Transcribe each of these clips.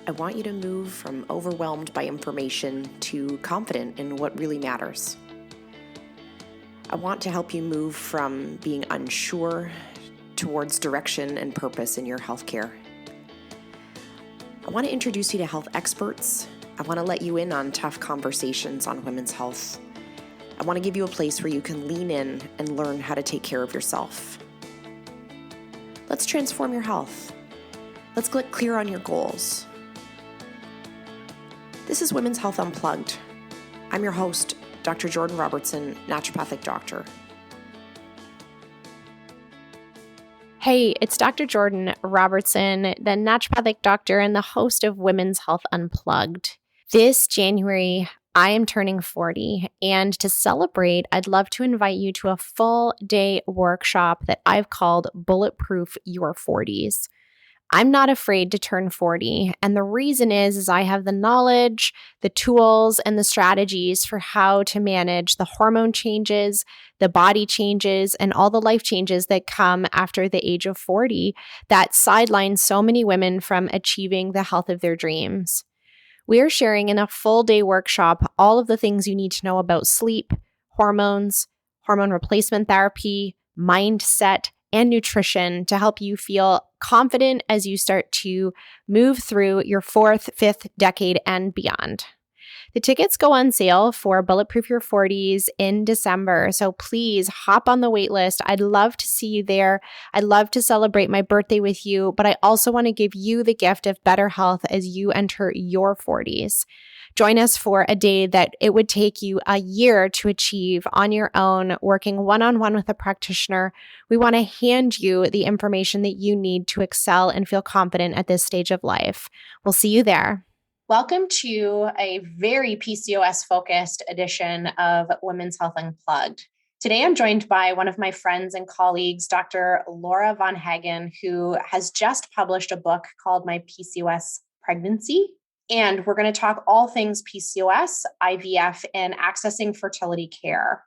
I want you to move from overwhelmed by information to confident in what really matters. I want to help you move from being unsure towards direction and purpose in your healthcare. I want to introduce you to health experts. I want to let you in on tough conversations on women's health. I want to give you a place where you can lean in and learn how to take care of yourself. Let's transform your health. Let's get clear on your goals. This is Women's Health Unplugged. I'm your host, Dr. Jordan Robertson, naturopathic doctor. Hey, it's Dr. Jordan Robertson, the naturopathic doctor and the host of Women's Health Unplugged. This January, I am turning 40, and to celebrate, I'd love to invite you to a full-day workshop that I've called Bulletproof Your 40s. I'm not afraid to turn 40, and the reason is I have the knowledge, the tools, and the strategies for how to manage the hormone changes, the body changes, and all the life changes that come after the age of 40 that sideline so many women from achieving the health of their dreams. We are sharing in a full-day workshop all of the things you need to know about sleep, hormones, hormone replacement therapy, mindset, and nutrition to help you feel confident as you start to move through your fourth, fifth decade and beyond. The tickets go on sale for Bulletproof Your 40s in December, so please hop on the wait list. I'd love to see you there. I'd love to celebrate my birthday with you, but I also want to give you the gift of better health as you enter your 40s. Join us for a day that it would take you a year to achieve on your own, working one-on-one with a practitioner. We want to hand you the information that you need to excel and feel confident at this stage of life. We'll see you there. Welcome to a very PCOS-focused edition of Women's Health Unplugged. Today, I'm joined by one of my friends and colleagues, Dr. Youre von Hagen, who has just published a book called My PCOS Pregnancy. And we're going to talk all things PCOS, IVF, and accessing fertility care.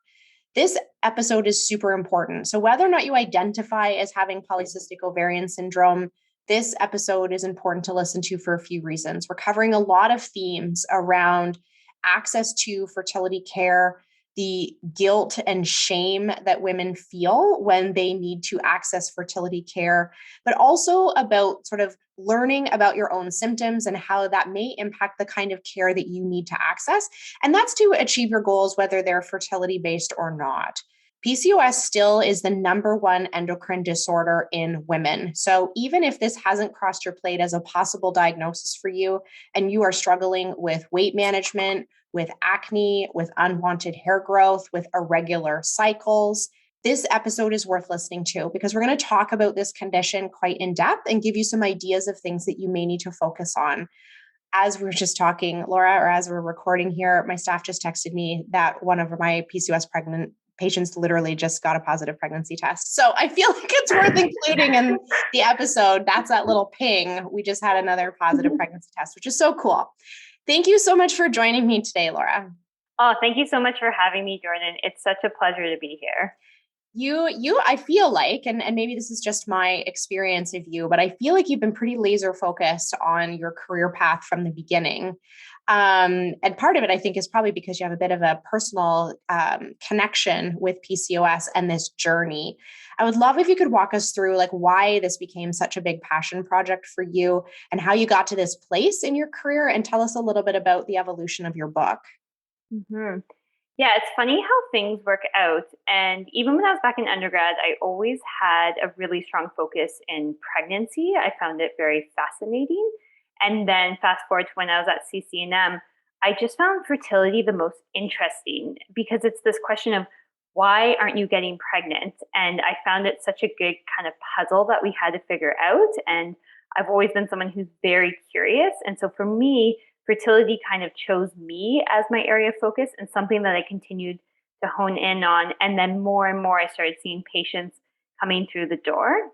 This episode is super important. So whether or not you identify as having polycystic ovarian syndrome, this episode is important to listen to for a few reasons. We're covering a lot of themes around access to fertility care, the guilt and shame that women feel when they need to access fertility care, but also about sort of learning about your own symptoms and how that may impact the kind of care that you need to access. And that's to achieve your goals, whether they're fertility-based or not. PCOS still is the number one endocrine disorder in women. So even if this hasn't crossed your plate as a possible diagnosis for you, and you are struggling with weight management, with acne, with unwanted hair growth, with irregular cycles, this episode is worth listening to because we're going to talk about this condition quite in depth and give you some ideas of things that you may need to focus on. As we were just talking, Laura, or as we're recording here, my staff just texted me that one of my PCOS pregnant patients literally just got a positive pregnancy test. So I feel like it's worth including in the episode. That's that little ping. We just had another positive pregnancy test, which is so cool. Thank you so much for joining me today, Laura. Oh, thank you so much for having me, Jordan. It's such a pleasure to be here. I feel like, and maybe this is just my experience of you, but I feel like you've been pretty laser focused on your career path from the beginning. And part of it, I think, is probably because you have a bit of a personal connection with PCOS and this journey. I would love if you could walk us through like why this became such a big passion project for you and how you got to this place in your career, and tell us a little bit about the evolution of your book. Mm-hmm. Yeah, it's funny how things work out. And even when I was back in undergrad, I always had a really strong focus in pregnancy. I found it very fascinating. And then fast forward to when I was at CCNM, I just found fertility the most interesting because it's this question of why aren't you getting pregnant? And I found it such a good kind of puzzle that we had to figure out. And I've always been someone who's very curious. And so for me, fertility kind of chose me as my area of focus and something that I continued to hone in on. And then more and more, I started seeing patients coming through the door.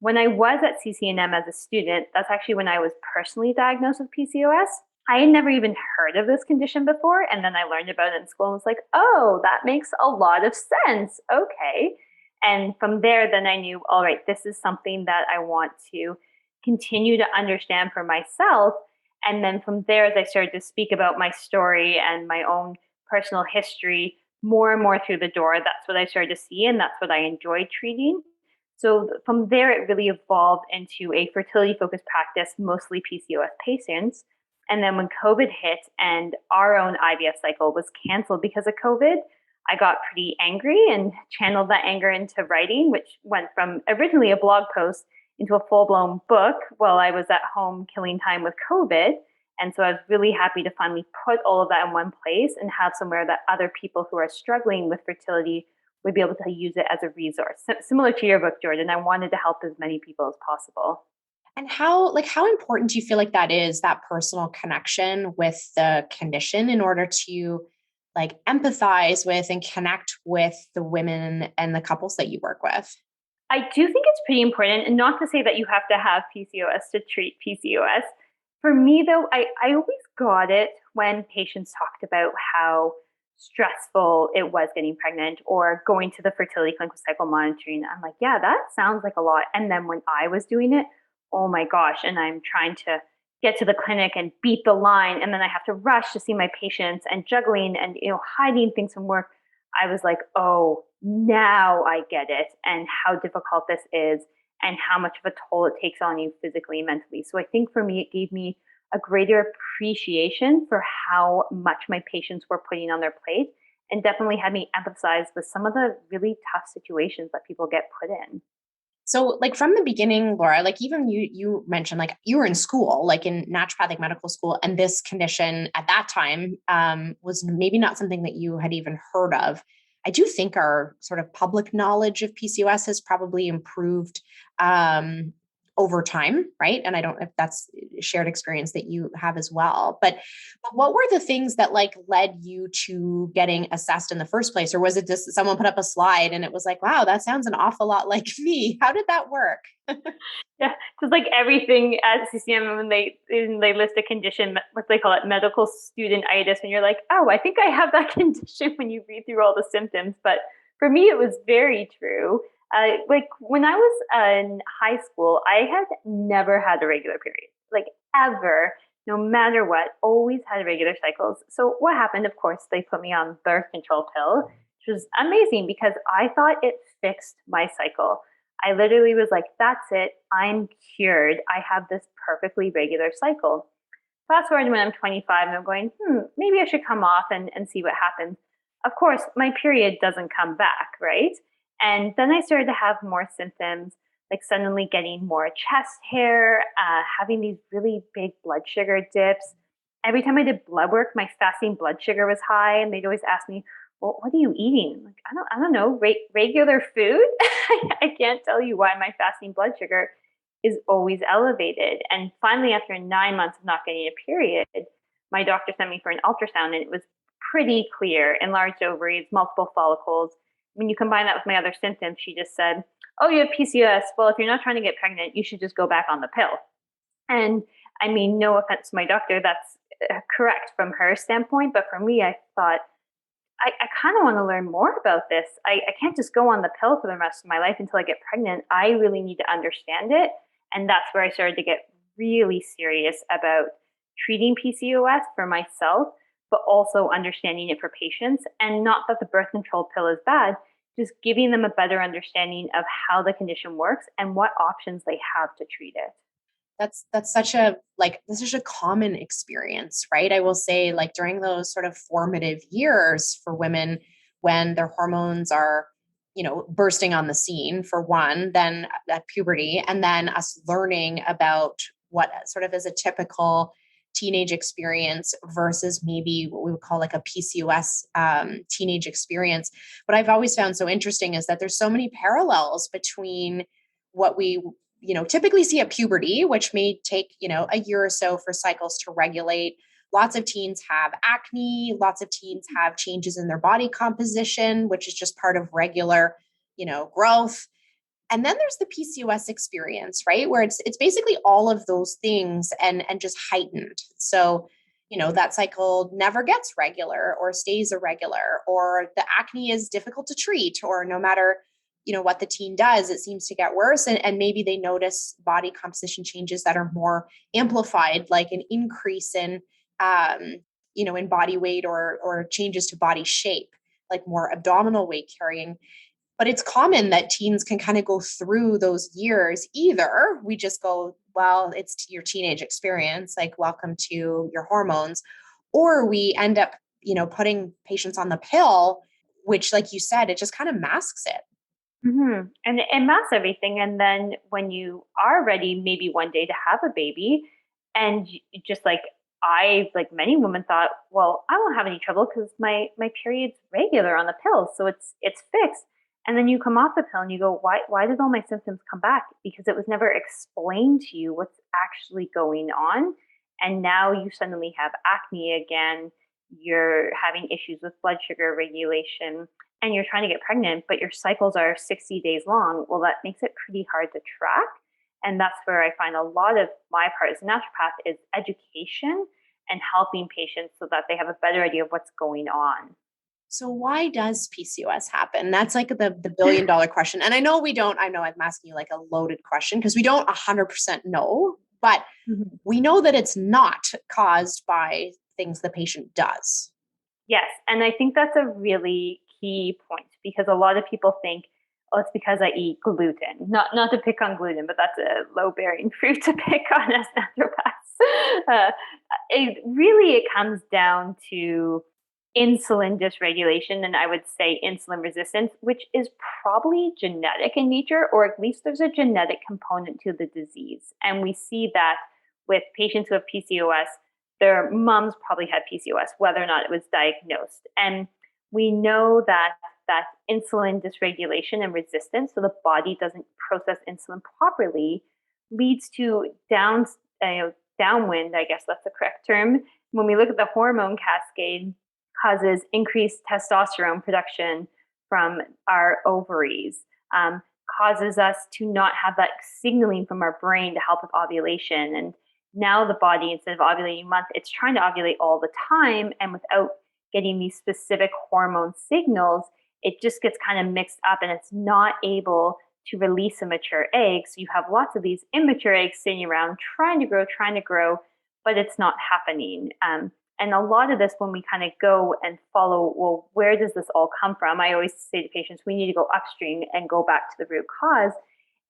When I was at CCNM as a student, that's actually when I was personally diagnosed with PCOS. I had never even heard of this condition before. And then I learned about it in school and was like, oh, that makes a lot of sense. Okay. And from there, then I knew, all right, this is something that I want to continue to understand for myself. And then from there, as I started to speak about my story and my own personal history more and more through the door, that's what I started to see, and that's what I enjoy treating. So from there, it really evolved into a fertility focused practice, mostly PCOS patients. And then when COVID hit and our own IVF cycle was canceled because of COVID, I got pretty angry and channeled that anger into writing, which went from originally a blog post into a full blown book while I was at home killing time with COVID. And so I was really happy to finally put all of that in one place and have somewhere that other people who are struggling with fertility would be able to use it as a resource. Similar to your book, Jordan, I wanted to help as many people as possible. And how important do you feel like that is, that personal connection with the condition in order to like empathize with and connect with the women and the couples that you work with? I do think it's pretty important, and not to say that you have to have PCOS to treat PCOS. For me, though, I always got it when patients talked about how stressful it was getting pregnant or going to the fertility clinic with cycle monitoring. I'm like, yeah, that sounds like a lot. And then when I was doing it, oh my gosh, and I'm trying to get to the clinic and beat the line, and then I have to rush to see my patients and juggling and hiding things from work. I was like, oh, now I get it, and how difficult this is and how much of a toll it takes on you physically and mentally. So I think for me, it gave me a greater appreciation for how much my patients were putting on their plate, and definitely had me empathize with some of the really tough situations that people get put in. So like from the beginning, Laura, like even you mentioned like you were in school, like in naturopathic medical school, and this condition at that time was maybe not something that you had even heard of. I do think our sort of public knowledge of PCOS has probably improved over time, right? And I don't know if that's a shared experience that you have as well. But what were the things that like led you to getting assessed in the first place? Or was it just someone put up a slide and it was like, wow, that sounds an awful lot like me? How did that work? Yeah, because like everything at CCM, when they list a condition, what they call it, medical student-itis, and you're like, oh, I think I have that condition when you read through all the symptoms. But for me, it was very true. Like when I was in high school, I had never had a regular period, like ever, no matter what, always had regular cycles. So what happened? Of course, they put me on birth control pill, which was amazing because I thought it fixed my cycle. I literally was like, that's it. I'm cured. I have this perfectly regular cycle. Fast forward when I'm 25 and I'm going, maybe I should come off and see what happens. Of course, my period doesn't come back, right? And then I started to have more symptoms, like suddenly getting more chest hair, having these really big blood sugar dips. Every time I did blood work, my fasting blood sugar was high, and they'd always ask me, well, what are you eating? I'm like, I don't know, regular food. I can't tell you why my fasting blood sugar is always elevated. And finally, after 9 months of not getting a period, my doctor sent me for an ultrasound, and it was pretty clear: enlarged ovaries, multiple follicles. When you combine that with my other symptoms, she just said, oh, you have PCOS. Well, if you're not trying to get pregnant, you should just go back on the pill. And I mean, no offense to my doctor, that's correct from her standpoint. But for me, I thought, I kind of want to learn more about this. I can't just go on the pill for the rest of my life until I get pregnant. I really need to understand it. And that's where I started to get really serious about treating PCOS for myself, but also understanding it for patients. And not that the birth control pill is bad, just giving them a better understanding of how the condition works and what options they have to treat it. That's such a common experience, right? I will say like during those sort of formative years for women when their hormones are, bursting on the scene for one, then at puberty, and then us learning about what sort of is a typical teenage experience versus maybe what we would call like a PCOS teenage experience. What I've always found so interesting is that there's so many parallels between what we typically see at puberty, which may take, a year or so for cycles to regulate. Lots of teens have acne. Lots of teens have changes in their body composition, which is just part of regular, growth. And then there's the PCOS experience, right? Where it's basically all of those things and just heightened. So, that cycle never gets regular or stays irregular, or the acne is difficult to treat, or no matter what the teen does, it seems to get worse. And maybe they notice body composition changes that are more amplified, like an increase in, in body weight or changes to body shape, like more abdominal weight carrying. But it's common that teens can kind of go through those years. Either we just go, well, it's your teenage experience, like welcome to your hormones, or we end up, putting patients on the pill, which, like you said, it just kind of masks it. Mm-hmm. And it masks everything. And then when you are ready, maybe one day to have a baby, and just like like many women thought, well, I won't have any trouble because my period's regular on the pill, so it's fixed. And then you come off the pill and you go, why did all my symptoms come back? Because it was never explained to you what's actually going on. And now you suddenly have acne again. You're having issues with blood sugar regulation, and you're trying to get pregnant, but your cycles are 60 days long. Well, that makes it pretty hard to track. And that's where I find a lot of my part as a naturopath is education and helping patients so that they have a better idea of what's going on. So why does PCOS happen? That's like the billion dollar question. And I know I'm asking you like a loaded question because we don't 100% know, but we know that it's not caused by things the patient does. Yes. And I think that's a really key point because a lot of people think, oh, it's because I eat gluten. Not to pick on gluten, but that's a low-bearing fruit to pick on as naturopaths. It comes down to insulin dysregulation, and I would say insulin resistance, which is probably genetic in nature, or at least there's a genetic component to the disease. And we see that with patients who have PCOS, their moms probably had PCOS, whether or not it was diagnosed. And we know that insulin dysregulation and resistance, so the body doesn't process insulin properly, leads to downwind, I guess that's the correct term. When we look at the hormone cascade, causes increased testosterone production from our ovaries, causes us to not have that signaling from our brain to help with ovulation. And now the body, instead of ovulating month, it's trying to ovulate all the time. And without getting these specific hormone signals, it just gets kind of mixed up and it's not able to release a mature egg. So you have lots of these immature eggs sitting around trying to grow, but it's not happening. And a lot of this, when we kind of go and follow, well, where does this all come from? I always say to patients, we need to go upstream and go back to the root cause.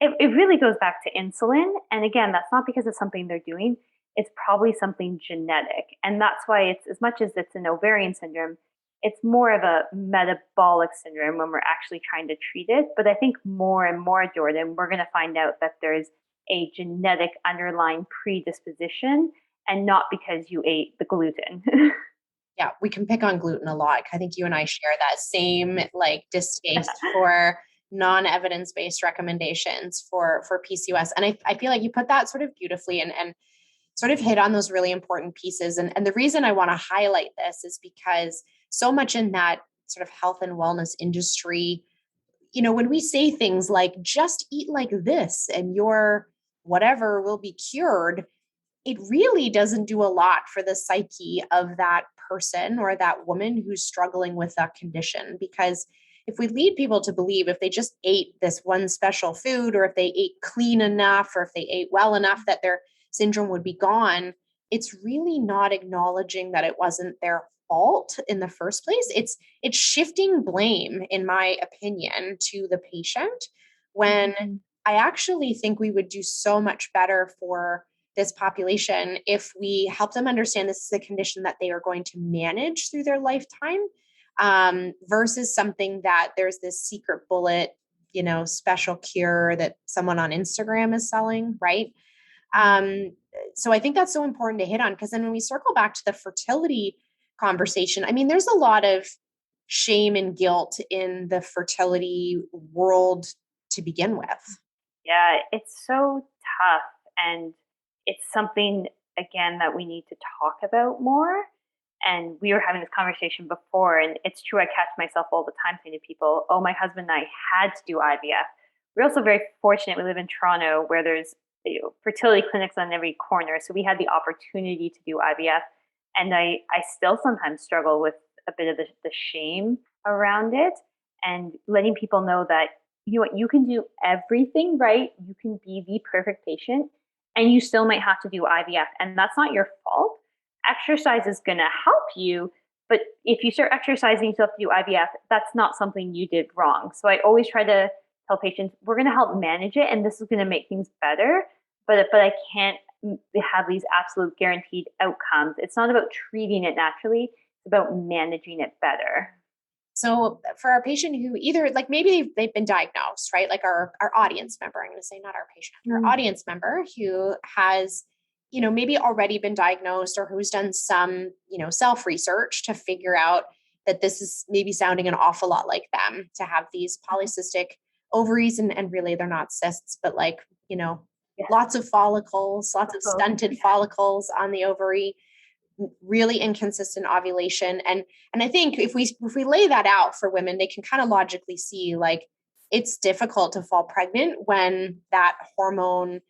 It really goes back to insulin. And again, that's not because of something they're doing. It's probably something genetic. And that's why it's, as much as it's an ovarian syndrome, it's more of a metabolic syndrome when we're actually trying to treat it. But I think more and more, Jordan, we're going to find out that there's a genetic underlying predisposition and not because you ate the gluten. Yeah, we can pick on gluten a lot. I think you and I share that same like distaste for non-evidence-based recommendations for PCOS. And I feel like you put that sort of beautifully and sort of hit on those really important pieces. And the reason I want to highlight this is because so much in that sort of health and wellness industry, when we say things like just eat like this and your whatever will be cured, it really doesn't do a lot for the psyche of that person or that woman who's struggling with that condition. Because if we lead people to believe if they just ate this one special food, or if they ate clean enough, or if they ate well enough that their syndrome would be gone, it's really not acknowledging that it wasn't their fault in the first place. It's shifting blame, in my opinion, to the patient, when I actually think we would do so much better for this population if we help them understand this is a condition that they are going to manage through their lifetime, versus something that there's this secret bullet, special cure that someone on Instagram is selling, right? So I think that's so important to hit on, because then when we circle back to the fertility conversation, I mean, there's a lot of shame and guilt in the fertility world to begin with. Yeah, it's so tough. And it's something, again, that we need to talk about more. And we were having this conversation before, and it's true, I catch myself all the time saying to people, oh, my husband and I had to do IVF. We're also very fortunate. We live in Toronto where there's fertility clinics on every corner. So we had the opportunity to do IVF. And I still sometimes struggle with a bit of the shame around it, and letting people know that you know what, you can do everything right. You can be the perfect patient and you still might have to do IVF. And that's not your fault. Exercise is going to help you. But if you start exercising, you still have to do IVF. That's not something you did wrong. So I always try to tell patients, we're going to help manage it. And this is going to make things better. But I can't have these absolute guaranteed outcomes. It's not about treating it naturally. It's about managing it better. So for our patient who either like maybe they've been diagnosed, right? Like our audience member, I'm going to say not our patient, our audience member who has, maybe already been diagnosed or who's done some, self-research to figure out that this is maybe sounding an awful lot like them to have these polycystic ovaries and really they're not cysts, but like, lots of follicles, lots of stunted follicles on the ovary, really inconsistent ovulation. And I think if we lay that out for women, they can kind of logically see like it's difficult to fall pregnant when that hormone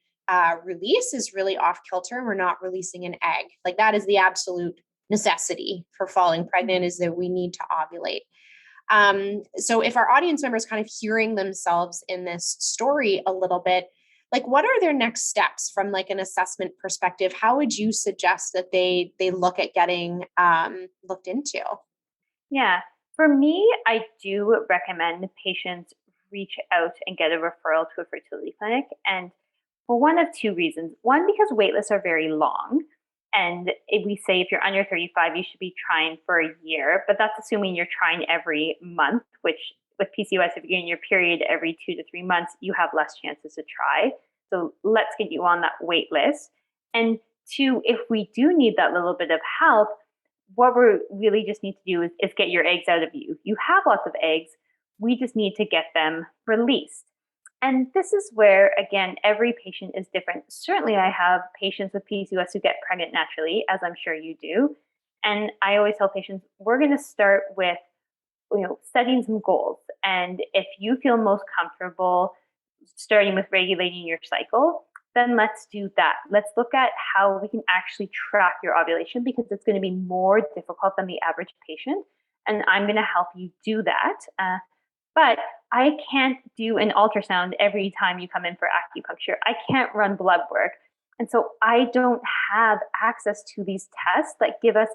release is really off kilter and we're not releasing an egg. Like that is the absolute necessity for falling pregnant, is that we need to ovulate. So if our audience members kind of hearing themselves in this story a little bit, like what are their next steps from like an assessment perspective? How would you suggest that they look at getting looked into? Yeah, for me, I do recommend patients reach out and get a referral to a fertility clinic. And for one of two reasons. One, because wait lists are very long. And if we say if you're under 35, you should be trying for a year, but that's assuming you're trying every month, which with PCOS, if you're getting your period every 2 to 3 months, you have less chances to try. So let's get you on that wait list. And two, if we do need that little bit of help, what we really just need to do is get your eggs out of you. You have lots of eggs. We just need to get them released. And this is where, again, every patient is different. Certainly, I have patients with PCOS who get pregnant naturally, as I'm sure you do. And I always tell patients, we're going to start with, setting some goals. And if you feel most comfortable starting with regulating your cycle, then let's do that. Let's look at how we can actually track your ovulation, because it's going to be more difficult than the average patient. And I'm going to help you do that. But I can't do an ultrasound every time you come in for acupuncture. I can't run blood work. And so I don't have access to these tests that give us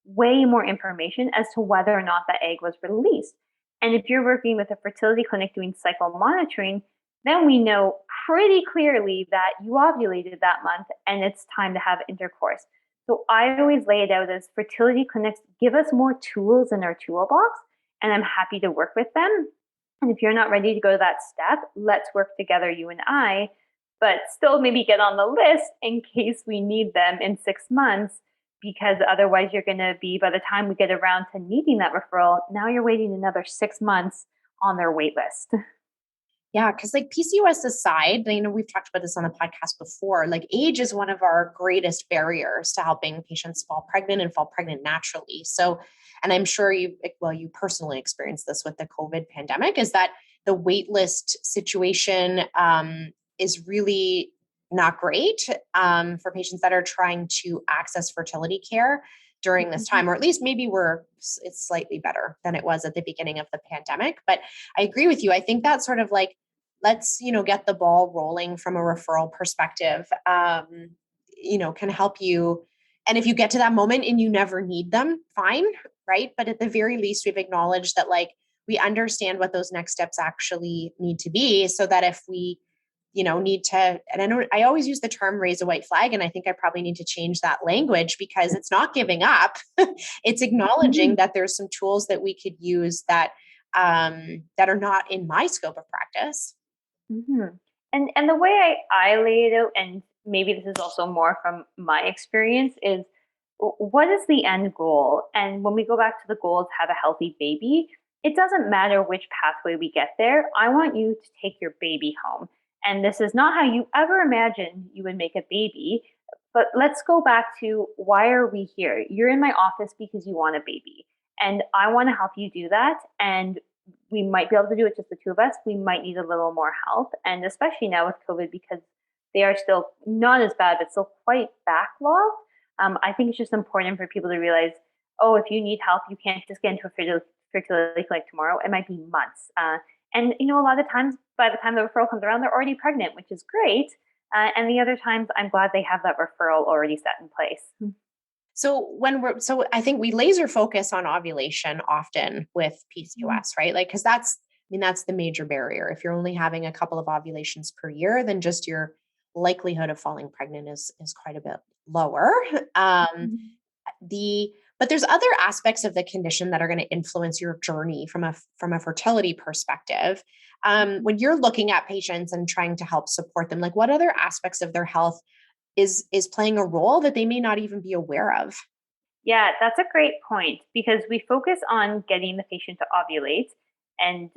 way more information as to whether or not that egg was released. And if you're working with a fertility clinic doing cycle monitoring, then we know pretty clearly that you ovulated that month and it's time to have intercourse. So I always lay it out as fertility clinics give us more tools in our toolbox, and I'm happy to work with them. And if you're not ready to go to that step, let's work together, you and I, but still maybe get on the list in case we need them in 6 months, because otherwise you're going to be, by the time we get around to needing that referral, now you're waiting another 6 months on their wait list. Yeah, because like PCOS aside, we've talked about this on the podcast before, like age is one of our greatest barriers to helping patients fall pregnant and fall pregnant naturally. So, and I'm sure you personally experienced this with the COVID pandemic, is that the wait list situation is really not great for patients that are trying to access fertility care during this time, or at least maybe it's slightly better than it was at the beginning of the pandemic. But I agree with you. I think that's sort of like, let's, get the ball rolling from a referral perspective, can help you. And if you get to that moment and you never need them, fine, right? But at the very least, we've acknowledged that like, we understand what those next steps actually need to be, so that if we need to, and I always use the term raise a white flag, and I think I probably need to change that language, because it's not giving up. It's acknowledging that there's some tools that we could use that are not in my scope of practice. Mm-hmm. And the way I lay it out, and maybe this is also more from my experience, is what is the end goal? And when we go back to the goal to have a healthy baby, it doesn't matter which pathway we get there. I want you to take your baby home. And this is not how you ever imagined you would make a baby. But let's go back to, why are we here? You're in my office because you want a baby. And I want to help you do that. And we might be able to do it just the two of us. We might need a little more help. And especially now with COVID, because they are still not as bad, but still quite backlogged. I think it's just important for people to realize, if you need help, you can't just get into a fertility clinic tomorrow. It might be months. And a lot of times by the time the referral comes around, they're already pregnant, which is great. And the other times, I'm glad they have that referral already set in place. So I think we laser focus on ovulation often with PCOS, right? Like, cause that's the major barrier. If you're only having a couple of ovulations per year, then just your likelihood of falling pregnant is quite a bit lower. But there's other aspects of the condition that are going to influence your journey from a fertility perspective. When you're looking at patients and trying to help support them, like what other aspects of their health is playing a role that they may not even be aware of? Yeah, that's a great point because we focus on getting the patient to ovulate. And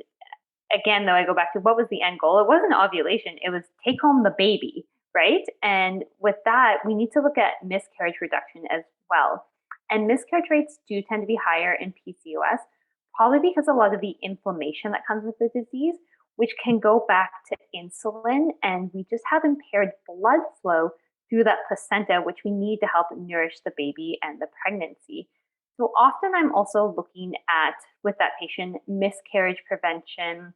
again, though, I go back to what was the end goal? It wasn't ovulation, it was take home the baby, right? And with that, we need to look at miscarriage reduction as well. And miscarriage rates do tend to be higher in PCOS, probably because a lot of the inflammation that comes with the disease, which can go back to insulin, and we just have impaired blood flow through that placenta, which we need to help nourish the baby and the pregnancy. So often I'm also looking at, with that patient, miscarriage prevention,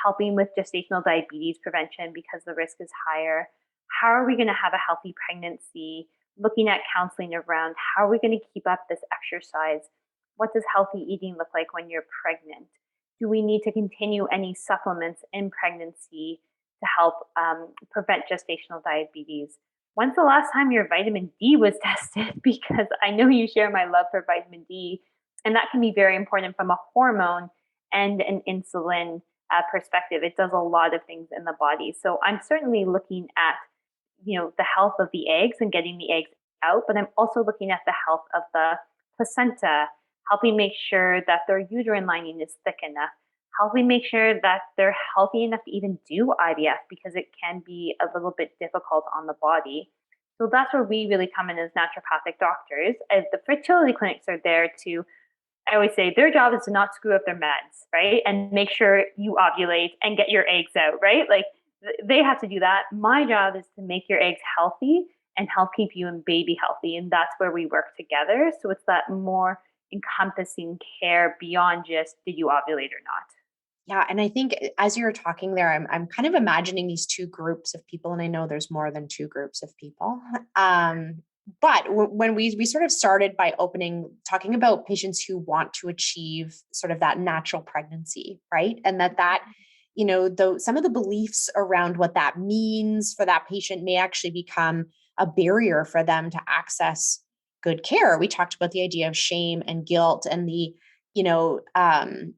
helping with gestational diabetes prevention because the risk is higher. How are we going to have a healthy pregnancy? Looking at counseling around how are we going to keep up this exercise? What does healthy eating look like when you're pregnant? Do we need to continue any supplements in pregnancy to help prevent gestational diabetes? When's the last time your vitamin D was tested? Because I know you share my love for vitamin D, and that can be very important from a hormone and an insulin perspective. It does a lot of things in the body. So I'm certainly looking at, the health of the eggs and getting the eggs out, but I'm also looking at the health of the placenta, helping make sure that their uterine lining is thick enough, helping make sure that they're healthy enough to even do IVF because it can be a little bit difficult on the body. So that's where we really come in as naturopathic doctors. As the fertility clinics are there to, I always say their job is to not screw up their meds, right? And make sure you ovulate and get your eggs out, right? Like they have to do that. My job is to make your eggs healthy and help keep you and baby healthy. And that's where we work together. So it's that more encompassing care beyond just did you ovulate or not. Yeah. And I think as you're talking there, I'm kind of imagining these two groups of people. And I know there's more than two groups of people. But when we sort of started by talking about patients who want to achieve sort of that natural pregnancy, right? And that, though some of the beliefs around what that means for that patient may actually become a barrier for them to access good care. We talked about the idea of shame and guilt and the,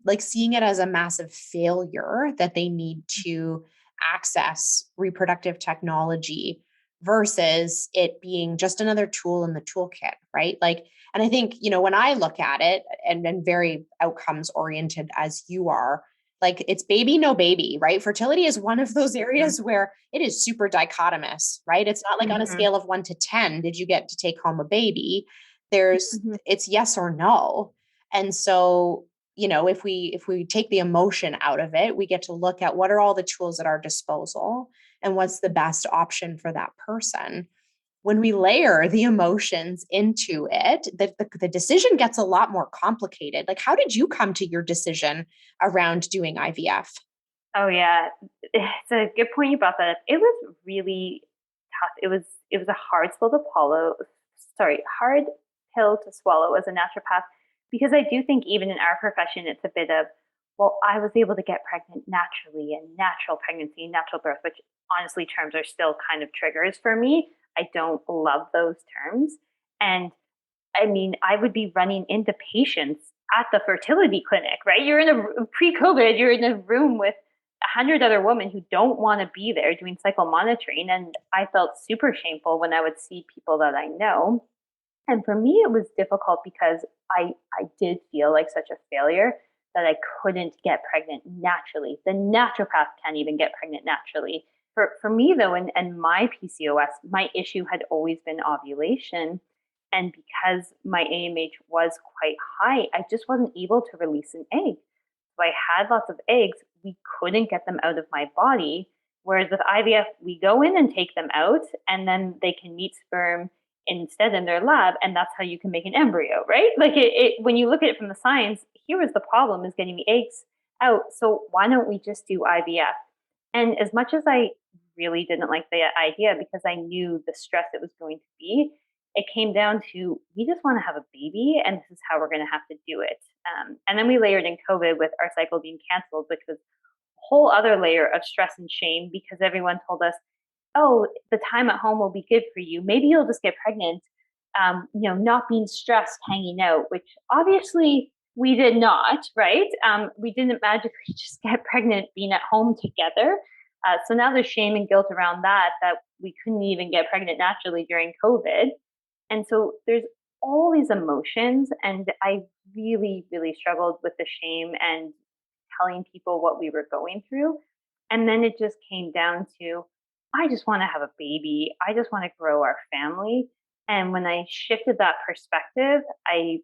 like seeing it as a massive failure that they need to access reproductive technology versus it being just another tool in the toolkit, right? Like, and I think, when I look at it and very outcomes oriented as you are, like it's baby, no baby, right? Fertility is one of those areas where it is super dichotomous, right? It's not like on a scale of 1 to 10, did you get to take home a baby? It's yes or no. And so, if we take the emotion out of it, we get to look at what are all the tools at our disposal and what's the best option for that person. When we layer the emotions into it, the decision gets a lot more complicated. Like, how did you come to your decision around doing IVF? Oh yeah, it's a good point you brought that up. It was really tough. It was a hard pill to swallow as a naturopath, because I do think even in our profession, it's a bit of, well, I was able to get pregnant naturally and natural pregnancy, natural birth, which honestly terms are still kind of triggers for me. I don't love those terms. And I mean, I would be running into patients at the fertility clinic, right? Pre-COVID, you're in a room with 100 other women who don't want to be there doing cycle monitoring. And I felt super shameful when I would see people that I know. And for me, it was difficult because I did feel like such a failure that I couldn't get pregnant naturally. The naturopath can't even get pregnant naturally. For me, though, and my PCOS, my issue had always been ovulation. And because my AMH was quite high, I just wasn't able to release an egg. So I had lots of eggs. We couldn't get them out of my body. Whereas with IVF, we go in and take them out, and then they can meet sperm instead in their lab, and that's how you can make an embryo, right? Like when you look at it from the science, here was the problem, is getting the eggs out. So why don't we just do IVF? And as much as I really didn't like the idea because I knew the stress it was going to be, it came down to we just want to have a baby and this is how we're going to have to do it. And then we layered in COVID with our cycle being canceled, which was a whole other layer of stress and shame because everyone told us, oh, the time at home will be good for you. Maybe you'll just get pregnant, not being stressed, hanging out, which obviously we did not, right? We didn't magically just get pregnant being at home together. So now there's shame and guilt around that we couldn't even get pregnant naturally during COVID. And so there's all these emotions, and I really, really struggled with the shame and telling people what we were going through. And then it just came down to, I just want to have a baby. I just want to grow our family. And when I shifted that perspective, I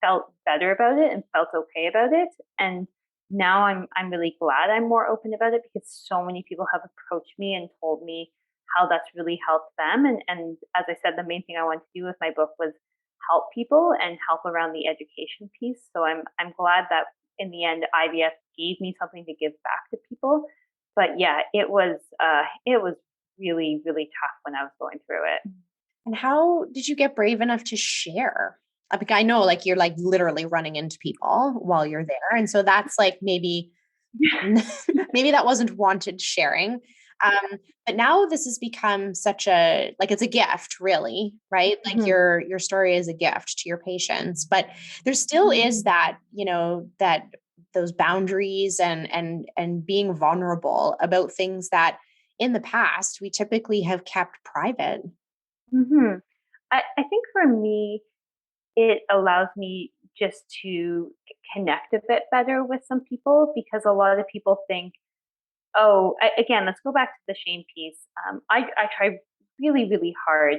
felt better about it and felt okay about it. And now I'm really glad I'm more open about it because so many people have approached me and told me how that's really helped them. And as I said, the main thing I wanted to do with my book was help people and help around the education piece. So I'm glad that in the end IVF gave me something to give back to people. But yeah, it was really, really tough when I was going through it. And how did you get brave enough to share? Like, I know like you're like literally running into people while you're there. And so that's like maybe that wasn't wanted sharing. But now this has become such it's a gift really, right? Like your story is a gift to your patients, but there still is that, that those boundaries and being vulnerable about things that in the past we typically have kept private. Mm-hmm. I think for me, it allows me just to connect a bit better with some people because a lot of people think, again, let's go back to the shame piece. I tried really, really hard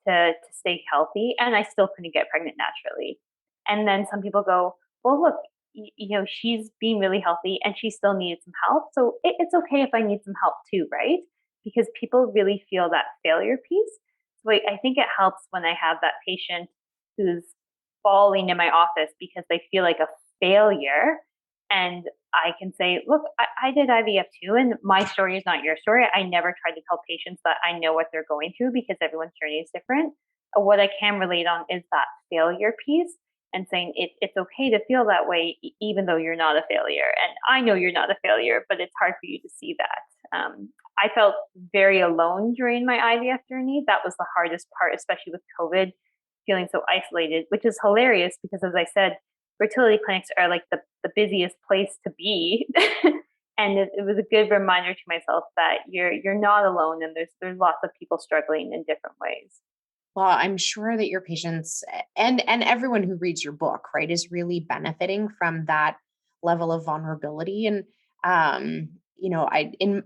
to stay healthy and I still couldn't get pregnant naturally. And then some people go, well, look, she's being really healthy and she still needed some help. So it's okay if I need some help too, right? Because people really feel that failure piece. So I think it helps when I have that patient who's falling in my office because they feel like a failure. And I can say, look, I did IVF too, and my story is not your story. I never try to tell patients that I know what they're going through because everyone's journey is different. What I can relate on is that failure piece and saying it's okay to feel that way, even though you're not a failure. And I know you're not a failure, but it's hard for you to see that. I felt very alone during my IVF journey. That was the hardest part, especially with COVID, feeling so isolated, which is hilarious because, as I said, fertility clinics are like the busiest place to be. And it was a good reminder to myself that you're not alone and there's lots of people struggling in different ways. Well, I'm sure that your patients and everyone who reads your book, right, is really benefiting from that level of vulnerability. And in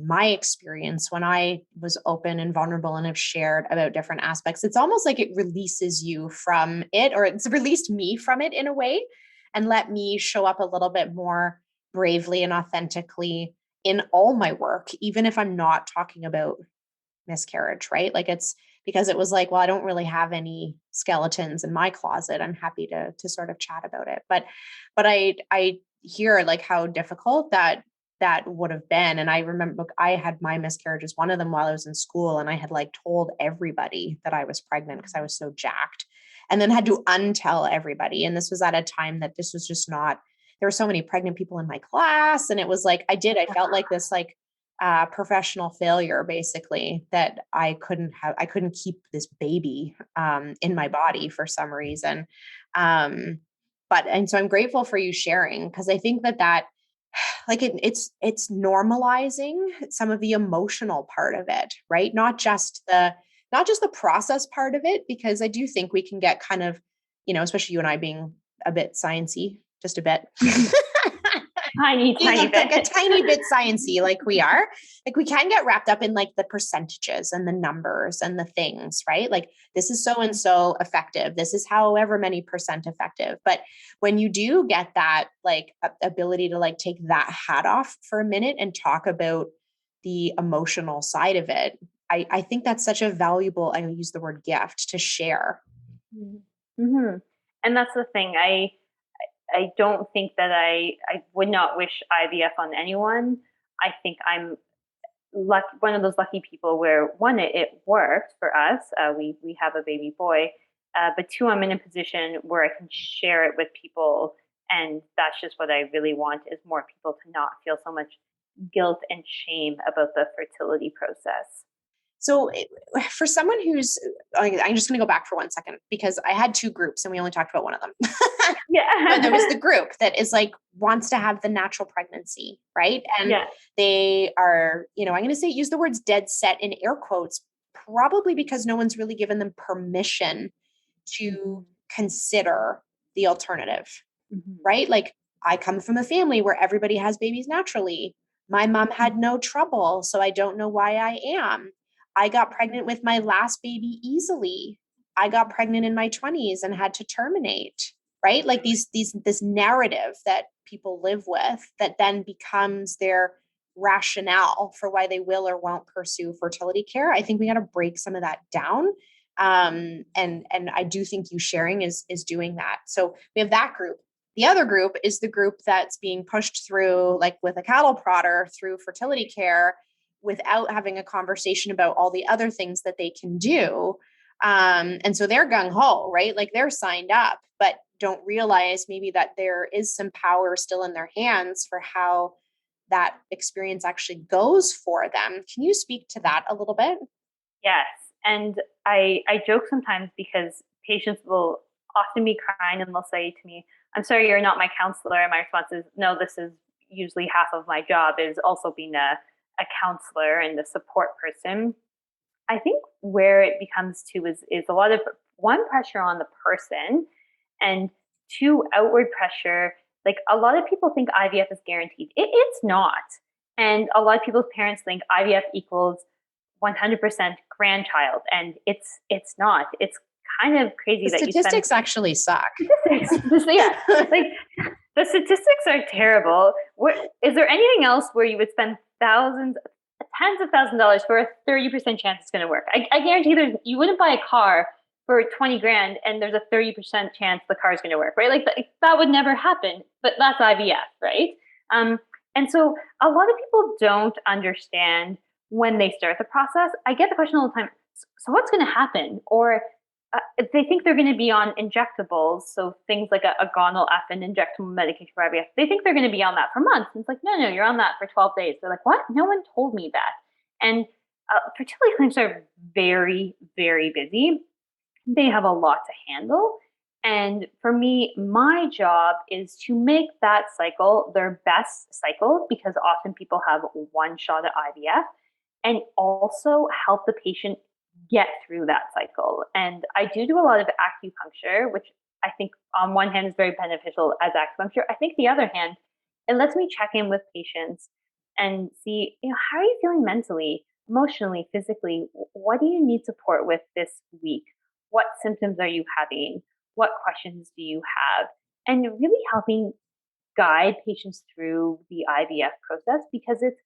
my experience, when I was open and vulnerable and have shared about different aspects, it's almost like it releases you from it, or it's released me from it in a way, and let me show up a little bit more bravely and authentically in all my work, even if I'm not talking about miscarriage, right? Like it's because it was like, well, I don't really have any skeletons in my closet. I'm happy to sort of chat about it. But I hear like how difficult that would have been. And I remember I had my miscarriages, one of them while I was in school, and I had like told everybody that I was pregnant because I was so jacked, and then had to untell everybody. And this was at a time that this was just not, there were so many pregnant people in my class. And it was like, I felt like this, like, professional failure, basically, that I couldn't keep this baby in my body for some reason. And so I'm grateful for you sharing, because I think that like it's normalizing some of the emotional part of it, right? Not just the process part of it, because I do think we can get kind of, especially you and I being a bit sciencey, just a bit. Tiny like bit. a tiny bit sciencey, like we are. Like we can get wrapped up in like the percentages and the numbers and the things, right? Like this is so and so effective. This is however many percent effective. But when you do get that like ability to like take that hat off for a minute and talk about the emotional side of it, I think that's such a valuable, I use the word gift, to share. Mm-hmm. And that's the thing. I don't think that I would not wish IVF on anyone. I think I'm one of those lucky people where one, it worked for us. We have a baby boy, but two, I'm in a position where I can share it with people. And that's just what I really want, is more people to not feel so much guilt and shame about the fertility process. So for someone who's, I'm just going to go back for 1 second, because I had two groups and we only talked about one of them. Yeah. And there was the group that is like, wants to have the natural pregnancy, right? And they are, I'm going to say, use the words dead set in air quotes, probably because no one's really given them permission to consider the alternative, right? Like, I come from a family where everybody has babies naturally. My mom had no trouble, so I don't know why I am. I got pregnant with my last baby easily. I got pregnant in my 20s and had to terminate, right? Like this narrative that people live with that then becomes their rationale for why they will or won't pursue fertility care. I think we got to break some of that down. And I do think you sharing is doing that. So we have that group. The other group is the group that's being pushed through, like with a cattle prodder, through fertility care without having a conversation about all the other things that they can do. And so they're gung-ho, right? Like they're signed up, but don't realize maybe that there is some power still in their hands for how that experience actually goes for them. Can you speak to that a little bit? Yes. And I joke sometimes because patients will often be crying and they'll say to me, "I'm sorry, you're not my counselor." And my response is, "No, this is usually half of my job, is also being a counselor and a support person." I think where it becomes to is a lot of, one, pressure on the person, and two, outward pressure. Like, a lot of people think IVF is guaranteed. It's not. And a lot of people's parents think IVF equals 100% grandchild, and it's not. It's kind of crazy that statistics actually suck. Yeah, like the statistics are terrible. Is there anything else where you would spend tens of thousands of dollars for a 30% chance it's going to work? I guarantee you wouldn't buy a car for 20 grand and there's a 30% chance the car is going to work, right? Like that would never happen, but that's IVF, right? And so a lot of people don't understand when they start the process. I get the question all the time, so what's going to happen? Or they think they're going to be on injectables, so things like a gonal-F injectable medication for IVF. They think they're going to be on that for months. And it's like, no, you're on that for 12 days. They're like, what? No one told me that. And fertility clinics are very, very busy. They have a lot to handle. And for me, my job is to make that cycle their best cycle, because often people have one shot at IVF, and also help the patient get through that cycle. And I do a lot of acupuncture, which I think on one hand is very beneficial as acupuncture. I think the other hand, it lets me check in with patients and see, how are you feeling mentally, emotionally, physically? What do you need support with this week? What symptoms are you having? What questions do you have? And really helping guide patients through the IVF process, because it's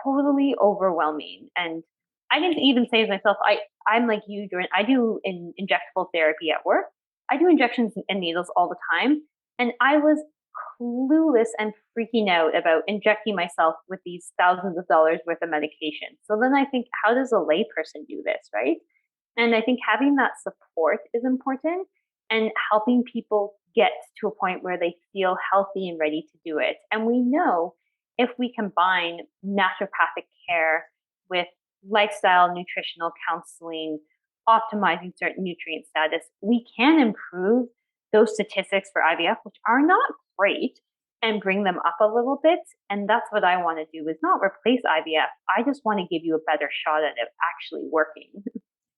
totally overwhelming. And I didn't even say to myself, I'm like you, Jordan. I do injectable therapy at work. I do injections and needles all the time. And I was clueless and freaking out about injecting myself with these thousands of dollars worth of medication. So then I think, how does a layperson do this, right? And I think having that support is important, and helping people get to a point where they feel healthy and ready to do it. And we know if we combine naturopathic care with lifestyle, nutritional counseling, optimizing certain nutrient status, we can improve those statistics for IVF, which are not great, and bring them up a little bit. And that's what I want to do, is not replace IVF. I just want to give you a better shot at it actually working.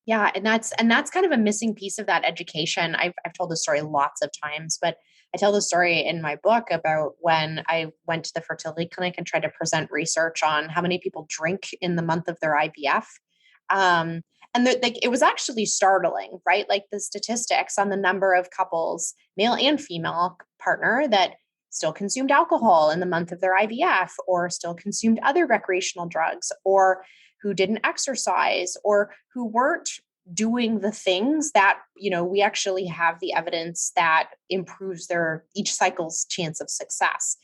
Yeah. And that's kind of a missing piece of that education. I've told this story lots of times, but I tell the story in my book about when I went to the fertility clinic and tried to present research on how many people drink in the month of their IVF. And it was actually startling, right? Like the statistics on the number of couples, male and female partner, that still consumed alcohol in the month of their IVF, or still consumed other recreational drugs, or who didn't exercise, or who weren't doing the things that, we actually have the evidence that improves each cycle's chance of success.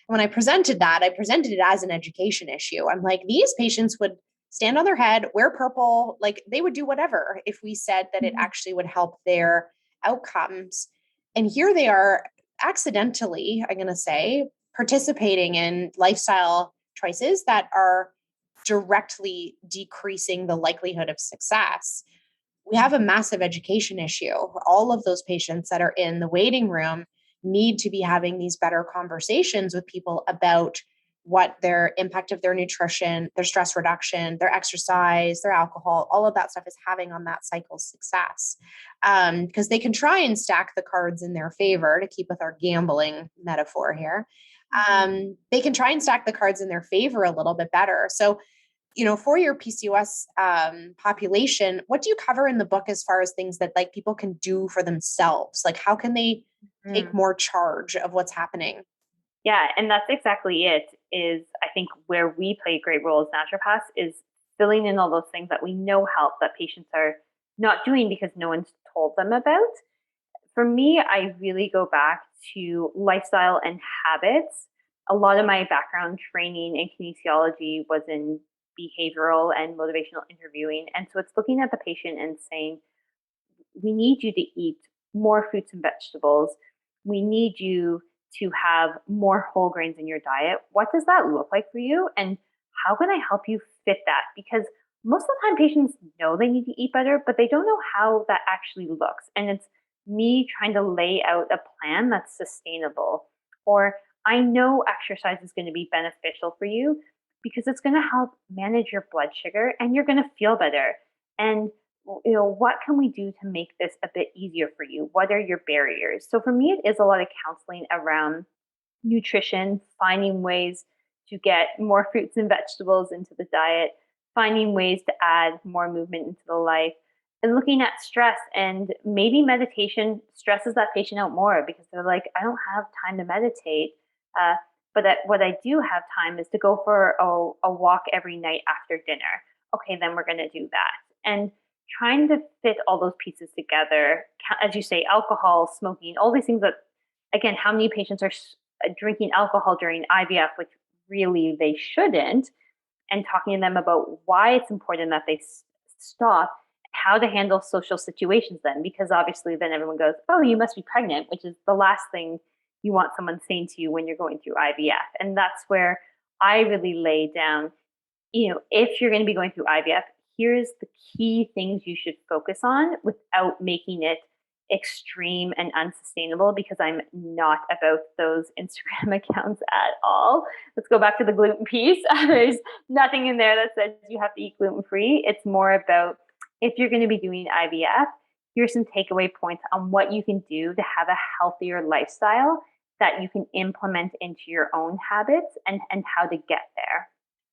And when I presented it as an education issue. I'm like, these patients would stand on their head, wear purple. Like they would do whatever if we said that it actually would help their outcomes. And here they are accidentally, I'm going to say, participating in lifestyle choices that are directly decreasing the likelihood of success. We have a massive education issue. All of those patients that are in the waiting room need to be having these better conversations with people about what their impact of their nutrition, their stress reduction, their exercise, their alcohol, all of that stuff is having on that cycle's success. Because they can try and stack the cards in their favor, to keep with our gambling metaphor here. They can try and stack the cards in their favor a little bit better. So, for your PCOS population, what do you cover in the book as far as things that like people can do for themselves? Like how can they take more charge of what's happening? Yeah, and that's exactly it. Is I think where we play a great role as naturopaths is filling in all those things that we know help that patients are not doing because no one's told them about. For me, I really go back to lifestyle and habits. A lot of my background training in kinesiology was in behavioral and motivational interviewing. And so it's looking at the patient and saying, we need you to eat more fruits and vegetables. We need you to have more whole grains in your diet. What does that look like for you? And how can I help you fit that? Because most of the time patients know they need to eat better, but they don't know how that actually looks. And it's me trying to lay out a plan that's sustainable. Or I know exercise is going to be beneficial for you because it's going to help manage your blood sugar and you're going to feel better. And what can we do to make this a bit easier for you? What are your barriers? So for me, it is a lot of counseling around nutrition, finding ways to get more fruits and vegetables into the diet, finding ways to add more movement into the life, and looking at stress. And maybe meditation stresses that patient out more because they're like, I don't have time to meditate. But what I do have time is to go for a walk every night after dinner. Okay, then we're going to do that. And trying to fit all those pieces together, as you say, alcohol, smoking, all these things that, again, how many patients are drinking alcohol during IVF, which really they shouldn't, and talking to them about why it's important that they stop, how to handle social situations then, because obviously then everyone goes, oh, you must be pregnant, which is the last thing you want someone saying to you when you're going through IVF. And that's where I really lay down, if you're going to be going through IVF, here's the key things you should focus on without making it extreme and unsustainable, because I'm not about those Instagram accounts at all. Let's go back to the gluten piece. There's nothing in there that says you have to eat gluten-free. It's more about, if you're going to be doing IVF, here's some takeaway points on what you can do to have a healthier lifestyle that you can implement into your own habits and how to get there.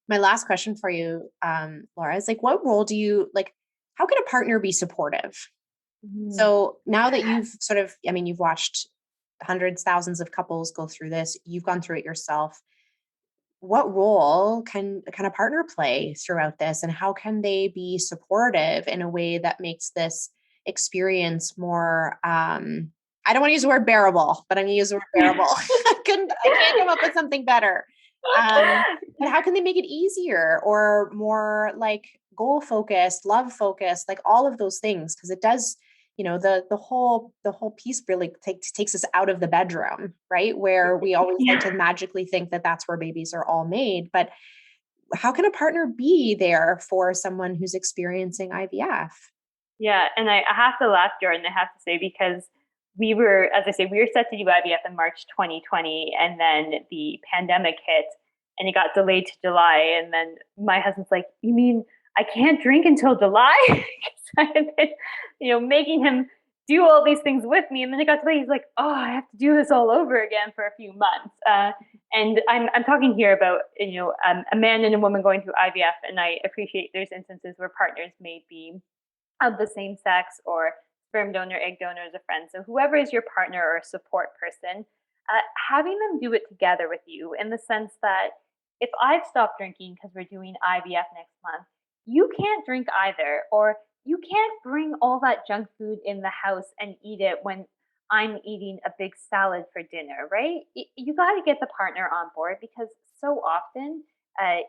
My last question for you, Laura, is like, what role do you how can a partner be supportive? So now that you've you've watched hundreds, thousands of couples go through this, you've gone through it yourself. What role can a partner play throughout this, and how can they be supportive in a way that makes this experience more, I don't want to use the word bearable, but I'm going to use the word bearable. I can't come up with something better. But how can they make it easier or more like goal focused, love focused, like all of those things? Because it does, the whole piece really takes us out of the bedroom, right? Where we always like to magically think that that's where babies are all made. But how can a partner be there for someone who's experiencing IVF? Yeah, and I have to laugh, Jordan, I have to say, because we were set to do IVF in March 2020, and then the pandemic hit and it got delayed to July. And then my husband's like, you mean I can't drink until July? Because I had been, making him do all these things with me. And then it got delayed. He's like, oh, I have to do this all over again for a few months. And I'm talking here about, a man and a woman going through IVF. And I appreciate there's instances where partners may be of the same sex, or sperm donor, egg donor as a friend. So whoever is your partner or support person, having them do it together with you, in the sense that if I've stopped drinking because we're doing IVF next month, you can't drink either, or you can't bring all that junk food in the house and eat it when I'm eating a big salad for dinner, right? You got to get the partner on board, because so often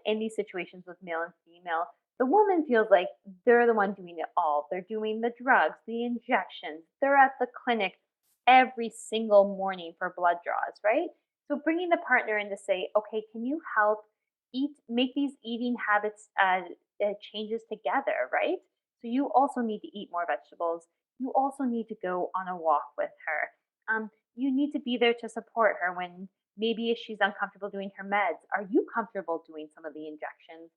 in these situations with male and female, The woman feels like they're the one doing it all. They're doing the drugs, the injections, they're at the clinic every single morning for blood draws, right? So bringing the partner in to say, okay, can you help make these eating habits changes together, right? So you also need to eat more vegetables. You also need to go on a walk with her. You need to be there to support her when maybe if she's uncomfortable doing her meds. Are you comfortable doing some of the injections?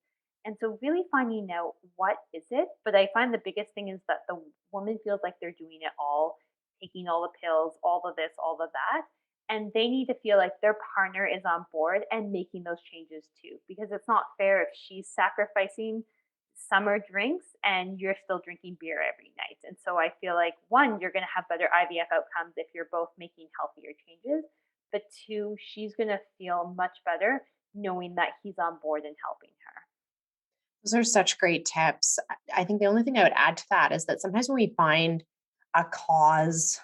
And so really finding out what is it, but I find the biggest thing is that the woman feels like they're doing it all, taking all the pills, all of this, all of that. And they need to feel like their partner is on board and making those changes too, because it's not fair if she's sacrificing summer drinks and you're still drinking beer every night. And so I feel like one, you're going to have better IVF outcomes if you're both making healthier changes, but two, she's going to feel much better knowing that he's on board and helping her. Those are such great tips. I think the only thing I would add to that is that sometimes when we find a cause,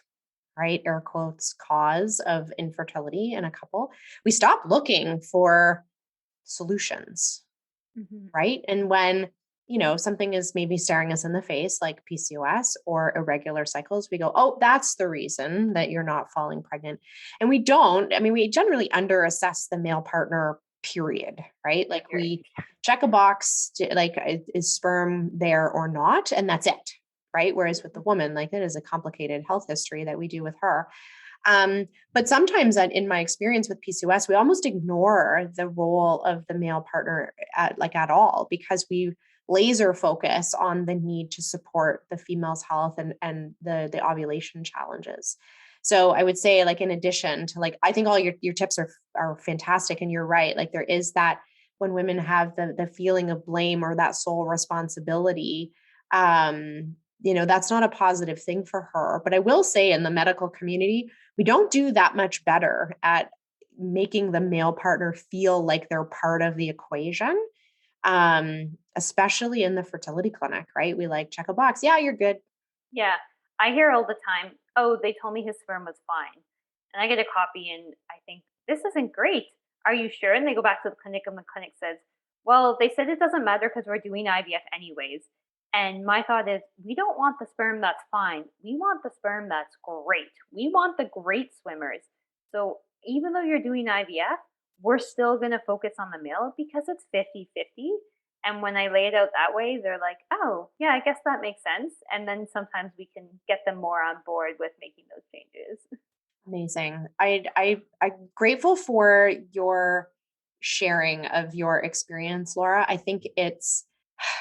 right, air quotes, cause of infertility in a couple, we stop looking for solutions, Mhm. right? And when, something is maybe staring us in the face, like PCOS or irregular cycles, we go, oh, that's the reason that you're not falling pregnant. And we don't, I mean, we generally underassess the male partner, period, right? Like Agree. we check a box, like, is sperm there or not? And that's it, right? Whereas with the woman, like, it is a complicated health history that we do with her. But sometimes in my experience with PCOS, we almost ignore the role of the male partner at all, because we laser focus on the need to support the female's health and the ovulation challenges. So I would say, like, in addition to, like, I think all your tips are fantastic. And you're right. Like, there is that when women have the feeling of blame or that sole responsibility, that's not a positive thing for her. But I will say, in the medical community, we don't do that much better at making the male partner feel like they're part of the equation, especially in the fertility clinic, right? We like check a box. Yeah, you're good. Yeah, I hear all the time, "Oh, they told me his sperm was fine." And I get a copy and I think, "This isn't great. Are you sure?" And they go back to the clinic and the clinic says, "Well, they said it doesn't matter because we're doing IVF anyways." And my thought is, we don't want the sperm that's fine. We want the sperm that's great. We want the great swimmers. So even though you're doing IVF, we're still going to focus on the male because it's 50-50. And when I lay it out that way, they're like, oh, yeah, I guess that makes sense. And then sometimes we can get them more on board with making those changes. Amazing. I'm grateful for your sharing of your experience, Laura. I think it's,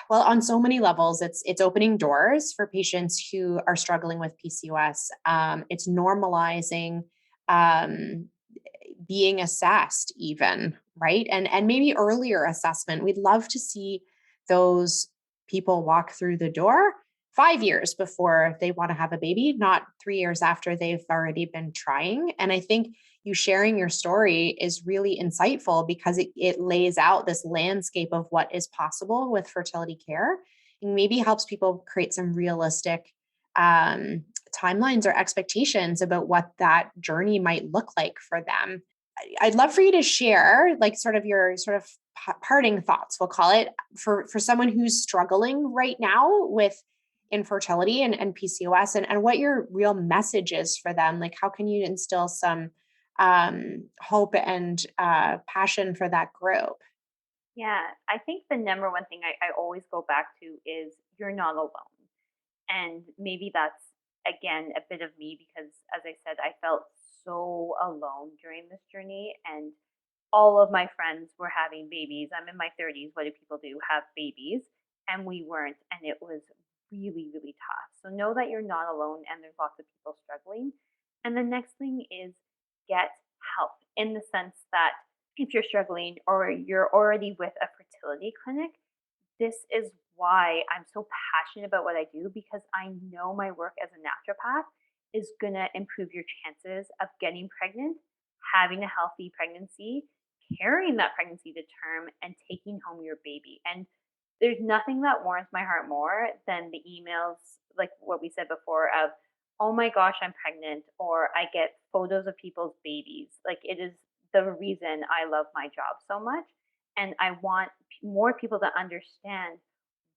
well, on so many levels, it's opening doors for patients who are struggling with PCOS. It's normalizing um, being assessed, even, right, and maybe earlier assessment. We'd love to see those people walk through the door 5 years before they want to have a baby, not 3 years after they've already been trying. And I think you sharing your story is really insightful, because it lays out this landscape of what is possible with fertility care, and maybe helps people create some realistic um, timelines or expectations about what that journey might look like for them. I'd love for you to share, like, sort of your sort of parting thoughts, we'll call it, for someone who's struggling right now with infertility and PCOS, and what your real message is for them. Like, how can you instill some hope and passion for that group? Yeah, I think the number one thing I always go back to is you're not alone. And maybe that's, again, a bit of me because, as I said, I felt so alone during this journey. And all of my friends were having babies. I'm in my 30s. What do people do? Have babies. And we weren't. And it was really, really tough. So know that you're not alone and there's lots of people struggling. And the next thing is get help, in the sense that if you're struggling or you're already with a fertility clinic, this is why I'm so passionate about what I do, because I know my work as a naturopath is going to improve your chances of getting pregnant, having a healthy pregnancy, carrying that pregnancy to term, and taking home your baby. And there's nothing that warms my heart more than the emails, like what we said before, of, oh my gosh, I'm pregnant, or I get photos of people's babies. Like, it is the reason I love my job so much. And I want more people to understand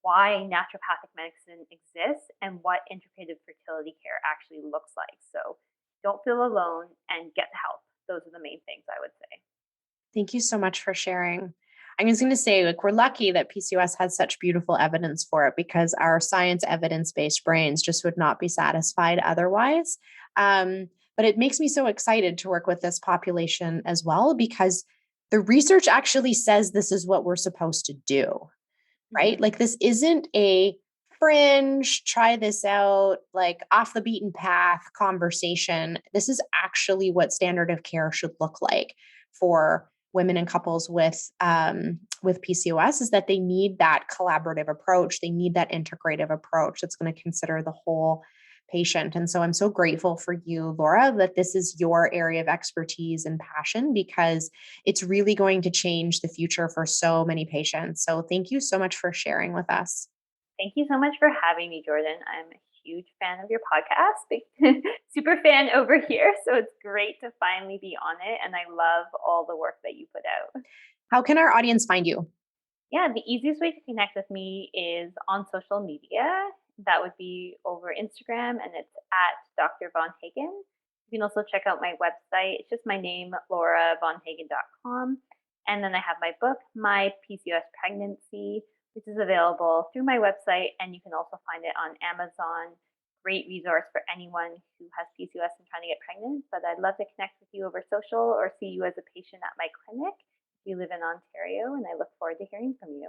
why naturopathic medicine exists and what integrative fertility care actually looks like. So don't feel alone and get the help. Those are the main things I would say. Thank you so much for sharing. I was going to say, like, we're lucky that PCOS has such beautiful evidence for it, because our science evidence-based brains just would not be satisfied otherwise. But it makes me so excited to work with this population as well, because the research actually says this is what we're supposed to do, right? Mm-hmm. Like, this isn't a fringe, try this out, like off the beaten path conversation. This is actually what standard of care should look like for women and couples with PCOS, is that they need that collaborative approach. They need that integrative approach that's going to consider the whole patient. And so I'm so grateful for you, Laura, that this is your area of expertise and passion, because it's really going to change the future for so many patients. So thank you so much for sharing with us. Thank you so much for having me, Jordan. I'm a huge fan of your podcast, super fan over here. So it's great to finally be on it. And I love all the work that you put out. How can our audience find you? Yeah, the easiest way to connect with me is on social media. That would be over Instagram, and it's at Dr. Von Hagen. You can also check out my website. It's just my name, lauravonhagen.com. And then I have my book, My PCOS Pregnancy, which is available through my website, and you can also find it on Amazon. Great resource for anyone who has PCOS and trying to get pregnant. But I'd love to connect with you over social or see you as a patient at my clinic if you live in Ontario, and I look forward to hearing from you.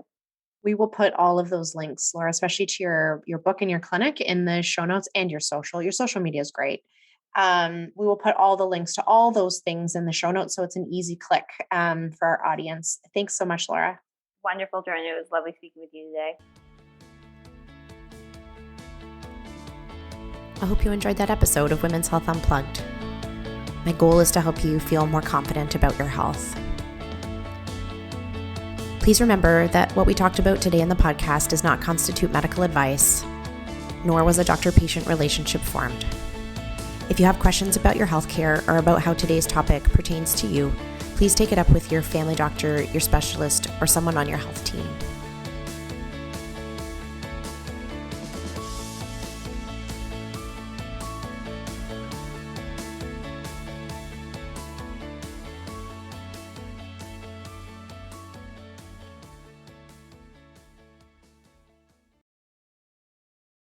We will put all of those links, Laura, especially to your book and your clinic, in the show notes, and your social. Your social media is great. We will put all the links to all those things in the show notes, so it's an easy click for our audience. Thanks so much, Laura. Wonderful, Jordan. It was lovely speaking with you today. I hope you enjoyed that episode of Women's Health Unplugged. My goal is to help you feel more confident about your health. Please remember that what we talked about today in the podcast does not constitute medical advice, nor was a doctor-patient relationship formed. If you have questions about your healthcare or about how today's topic pertains to you, please take it up with your family doctor, your specialist, or someone on your health team.